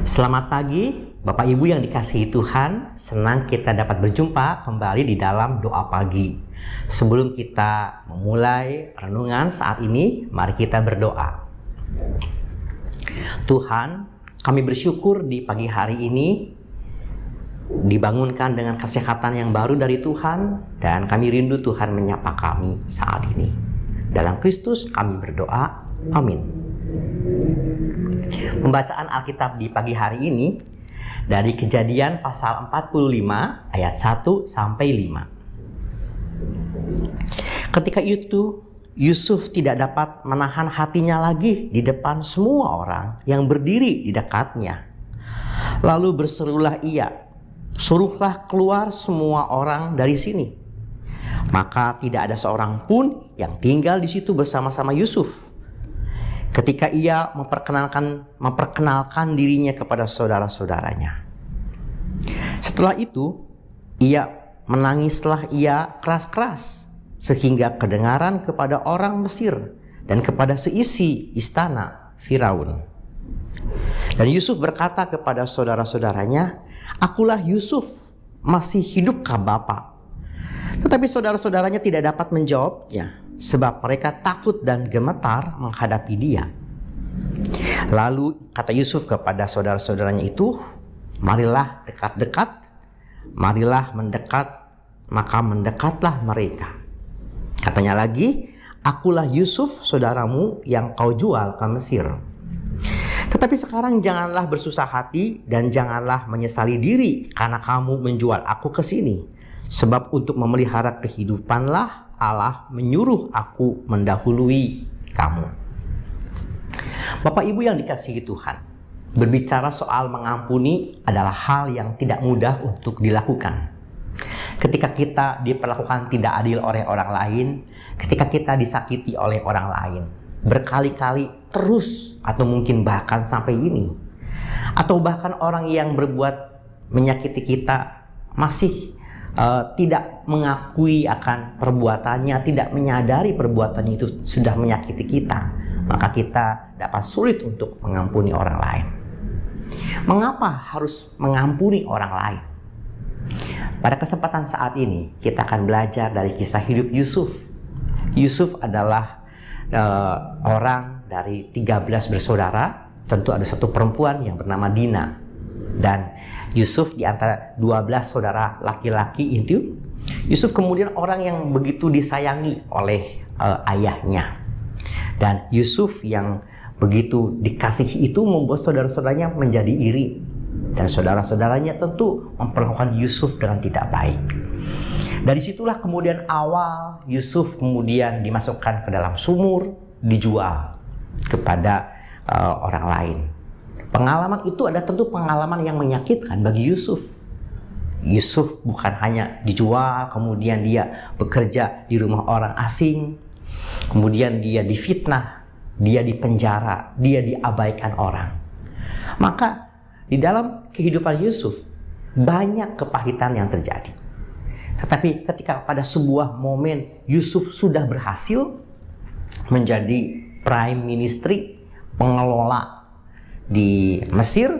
Selamat pagi, Bapak Ibu yang dikasihi Tuhan. Senang kita dapat berjumpa kembali di dalam doa pagi. Sebelum kita memulai renungan saat ini, mari kita berdoa. Tuhan, kami bersyukur di pagi hari ini dibangunkan dengan kesehatan yang baru dari Tuhan, dan kami rindu Tuhan menyapa kami saat ini. Dalam Kristus kami berdoa, amin. Pembacaan Alkitab di pagi hari ini dari Kejadian pasal 45 ayat 1 sampai 5. Ketika itu Yusuf tidak dapat menahan hatinya lagi di depan semua orang yang berdiri di dekatnya. Lalu berserulah ia, "Suruhlah keluar semua orang dari sini." Maka tidak ada seorang pun yang tinggal di situ bersama-sama Yusuf. Ketika ia memperkenalkan dirinya kepada saudara-saudaranya. Setelah itu, menangislah ia keras-keras sehingga kedengaran kepada orang Mesir dan kepada seisi istana Firaun. Dan Yusuf berkata kepada saudara-saudaranya, "Akulah Yusuf, masih hidupkah Bapa?" Tetapi saudara-saudaranya tidak dapat menjawabnya, sebab mereka takut dan gemetar menghadapi dia. Lalu kata Yusuf kepada saudara-saudaranya itu, "Marilah dekat-dekat, marilah mendekat." Maka mendekatlah mereka. Katanya lagi, "Akulah Yusuf, saudaramu yang kau jual ke Mesir. Tetapi sekarang janganlah bersusah hati dan janganlah menyesali diri karena kamu menjual aku ke sini. Sebab untuk memelihara kehidupanlah Allah menyuruh aku mendahului kamu." Bapak Ibu yang dikasihi Tuhan, berbicara soal mengampuni adalah hal yang tidak mudah untuk dilakukan. Ketika kita diperlakukan tidak adil oleh orang lain, ketika kita disakiti oleh orang lain, berkali-kali terus atau mungkin bahkan sampai ini, atau bahkan orang yang berbuat menyakiti kita masih tidak mengakui akan perbuatannya, tidak menyadari perbuatannya itu sudah menyakiti kita, maka kita dapat sulit untuk mengampuni orang lain. Mengapa harus mengampuni orang lain? Pada kesempatan saat ini kita akan belajar dari kisah hidup Yusuf. Yusuf adalah orang dari 13 bersaudara. Tentu ada satu perempuan yang bernama Dina. Dan Yusuf di antara 12 saudara laki-laki itu, Yusuf kemudian orang yang begitu disayangi oleh ayahnya. Dan Yusuf yang begitu dikasihi itu membuat saudara-saudaranya menjadi iri. Dan saudara-saudaranya tentu memperlakukan Yusuf dengan tidak baik. Dari situlah kemudian awal Yusuf kemudian dimasukkan ke dalam sumur, dijual kepada orang lain. Pengalaman itu ada tentu pengalaman yang menyakitkan bagi Yusuf. Yusuf bukan hanya dijual, kemudian dia bekerja di rumah orang asing, kemudian dia difitnah, dia dipenjara, dia diabaikan orang. Maka di dalam kehidupan Yusuf banyak kepahitan yang terjadi. Tetapi ketika pada sebuah momen Yusuf sudah berhasil menjadi prime ministry, pengelola di Mesir,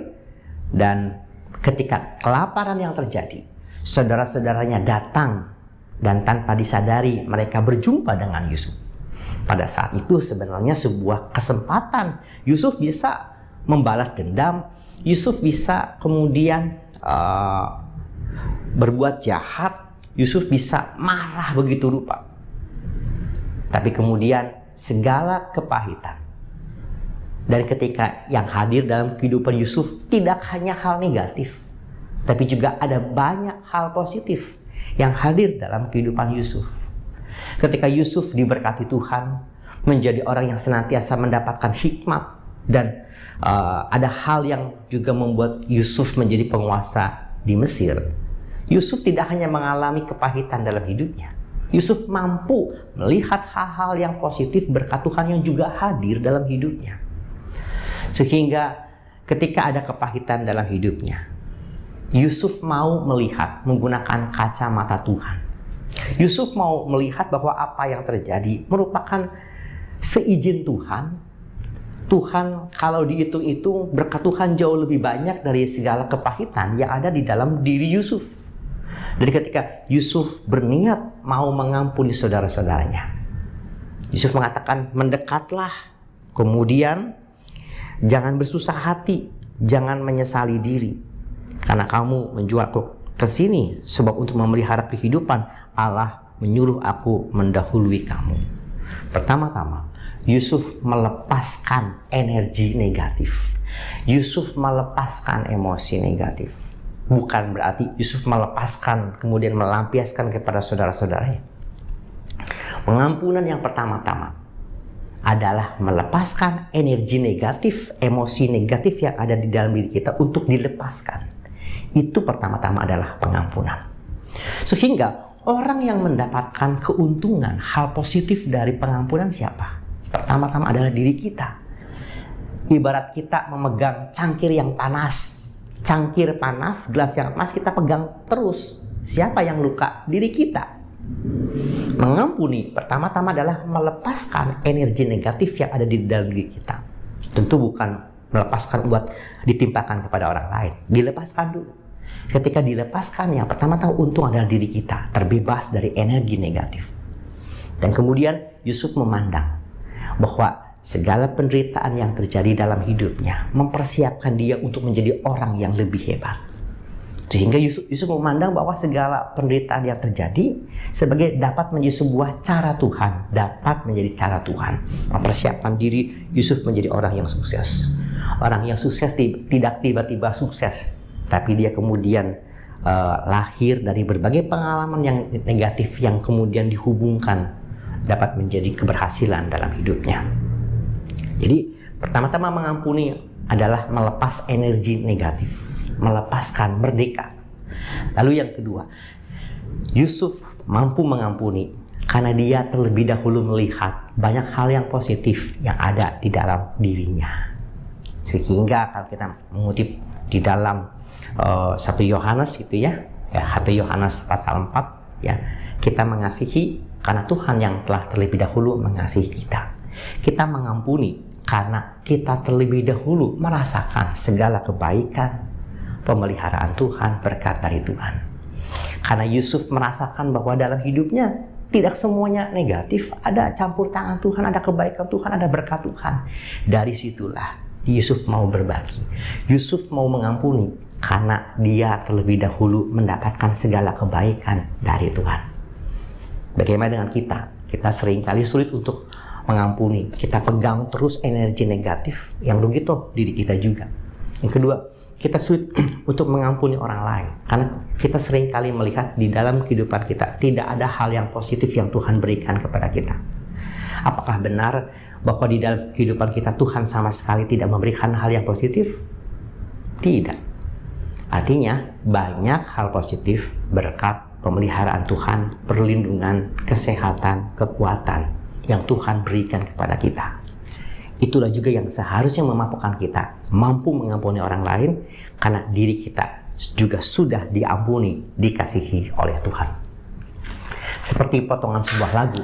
dan ketika kelaparan yang terjadi, saudara-saudaranya datang dan tanpa disadari mereka berjumpa dengan Yusuf. Pada saat itu sebenarnya sebuah kesempatan Yusuf bisa membalas dendam, Yusuf bisa kemudian berbuat jahat, Yusuf bisa marah begitu rupa. Tapi kemudian segala kepahitan dan ketika yang hadir dalam kehidupan Yusuf tidak hanya hal negatif, tapi juga ada banyak hal positif yang hadir dalam kehidupan Yusuf. Ketika Yusuf diberkati Tuhan, menjadi orang yang senantiasa mendapatkan hikmat, dan ada hal yang juga membuat Yusuf menjadi penguasa di Mesir. Yusuf tidak hanya mengalami kepahitan dalam hidupnya, Yusuf mampu melihat hal-hal yang positif berkat Tuhan yang juga hadir dalam hidupnya. Sehingga ketika ada kepahitan dalam hidupnya, Yusuf mau melihat menggunakan kacamata Tuhan. Yusuf mau melihat bahwa apa yang terjadi merupakan seizin Tuhan Tuhan kalau dihitung-hitung berkat Tuhan jauh lebih banyak dari segala kepahitan yang ada di dalam diri Yusuf. Jadi ketika Yusuf berniat mau mengampuni saudara-saudaranya, Yusuf mengatakan, mendekatlah, kemudian jangan bersusah hati, jangan menyesali diri, karena kamu menjualku ke sini sebab untuk memelihara kehidupan Allah menyuruh aku mendahului kamu. Pertama-tama, Yusuf melepaskan energi negatif. Yusuf melepaskan emosi negatif. Bukan berarti Yusuf melepaskan kemudian melampiaskan kepada saudara-saudaranya. Pengampunan yang pertama-tama adalah melepaskan energi negatif, emosi negatif yang ada di dalam diri kita untuk dilepaskan. Itu pertama-tama adalah pengampunan. Sehingga orang yang mendapatkan keuntungan, hal positif dari pengampunan siapa? Pertama-tama adalah diri kita. Ibarat kita memegang cangkir yang panas. Cangkir panas, gelas yang panas kita pegang terus. Siapa yang luka? Diri kita. Mengampuni pertama-tama adalah melepaskan energi negatif yang ada di dalam diri kita. Tentu bukan melepaskan buat ditimpakan kepada orang lain. Dilepaskan dulu. Ketika dilepaskan, yang pertama-tama untung adalah diri kita. Terbebas dari energi negatif. Dan kemudian Yusuf memandang bahwa segala penderitaan yang terjadi dalam hidupnya mempersiapkan dia untuk menjadi orang yang lebih hebat. Sehingga Yusuf memandang bahwa segala penderitaan yang terjadi sebagai dapat menjadi sebuah cara Tuhan, dapat menjadi cara Tuhan mempersiapkan diri Yusuf menjadi orang yang sukses. Orang yang sukses tidak tiba-tiba sukses, tapi dia kemudian lahir dari berbagai pengalaman yang negatif yang kemudian dihubungkan dapat menjadi keberhasilan dalam hidupnya. Jadi pertama-tama mengampuni adalah melepas energi negatif, melepaskan, merdeka. Lalu yang kedua, Yusuf mampu mengampuni karena dia terlebih dahulu melihat banyak hal yang positif yang ada di dalam dirinya. Sehingga kalau kita mengutip di dalam 1 Yohanes itu ya 1 Yohanes pasal 4 ya, kita mengasihi karena Tuhan yang telah terlebih dahulu mengasihi kita. Kita mengampuni karena kita terlebih dahulu merasakan segala kebaikan, pemeliharaan Tuhan, berkat dari Tuhan. Karena Yusuf merasakan bahwa dalam hidupnya tidak semuanya negatif, ada campur tangan Tuhan, ada kebaikan Tuhan, ada berkat Tuhan. Dari situlah Yusuf mau berbagi. Yusuf mau mengampuni karena dia terlebih dahulu mendapatkan segala kebaikan dari Tuhan. Bagaimana dengan kita? Kita seringkali sulit untuk mengampuni. Kita pegang terus energi negatif yang begitu diri kita juga. Yang kedua, kita sulit untuk mengampuni orang lain karena kita seringkali melihat di dalam kehidupan kita tidak ada hal yang positif yang Tuhan berikan kepada kita. Apakah benar bahwa di dalam kehidupan kita Tuhan sama sekali tidak memberikan hal yang positif? Tidak. Artinya banyak hal positif, berkat, pemeliharaan Tuhan, perlindungan, kesehatan, kekuatan yang Tuhan berikan kepada kita. Itulah juga yang seharusnya memampukan kita mampu mengampuni orang lain karena diri kita juga sudah diampuni, dikasihi oleh Tuhan. Seperti potongan sebuah lagu,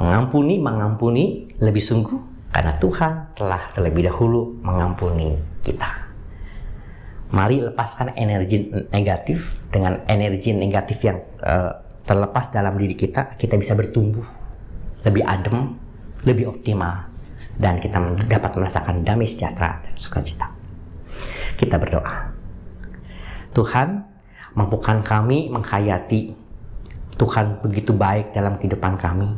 mengampuni lebih sungguh karena Tuhan telah terlebih dahulu mengampuni kita. Mari lepaskan energi negatif dengan energi negatif yang terlepas dalam diri kita. Kita bisa bertumbuh lebih adem, lebih optimal, dan kita dapat merasakan damai sejahtera dan sukacita. Kita berdoa. Tuhan, mampukan kami menghayati Tuhan begitu baik dalam kehidupan kami.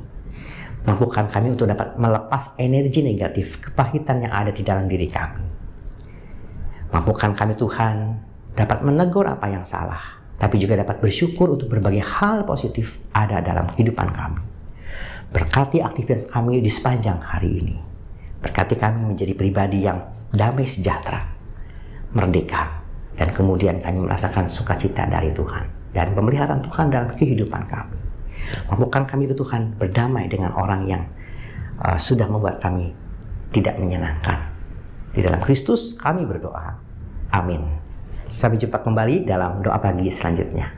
Mampukan kami untuk dapat melepas energi negatif, kepahitan yang ada di dalam diri kami. Mampukan kami Tuhan dapat menegur apa yang salah, tapi juga dapat bersyukur untuk berbagai hal positif ada dalam kehidupan kami. Berkati aktivitas kami di sepanjang hari ini. Berkati kami menjadi pribadi yang damai sejahtera, merdeka, dan kemudian kami merasakan sukacita dari Tuhan dan pemeliharaan Tuhan dalam kehidupan kami. Mampukan kami Tuhan berdamai dengan orang yang sudah membuat kami tidak menyenangkan. Di dalam Kristus kami berdoa. Amin. Sampai jumpa kembali dalam doa pagi selanjutnya.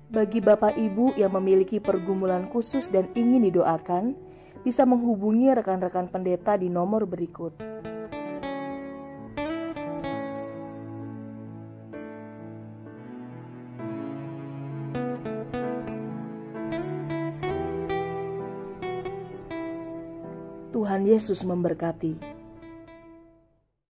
Bagi Bapak Ibu yang memiliki pergumulan khusus dan ingin didoakan, bisa menghubungi rekan-rekan pendeta di nomor berikut. Tuhan Yesus memberkati.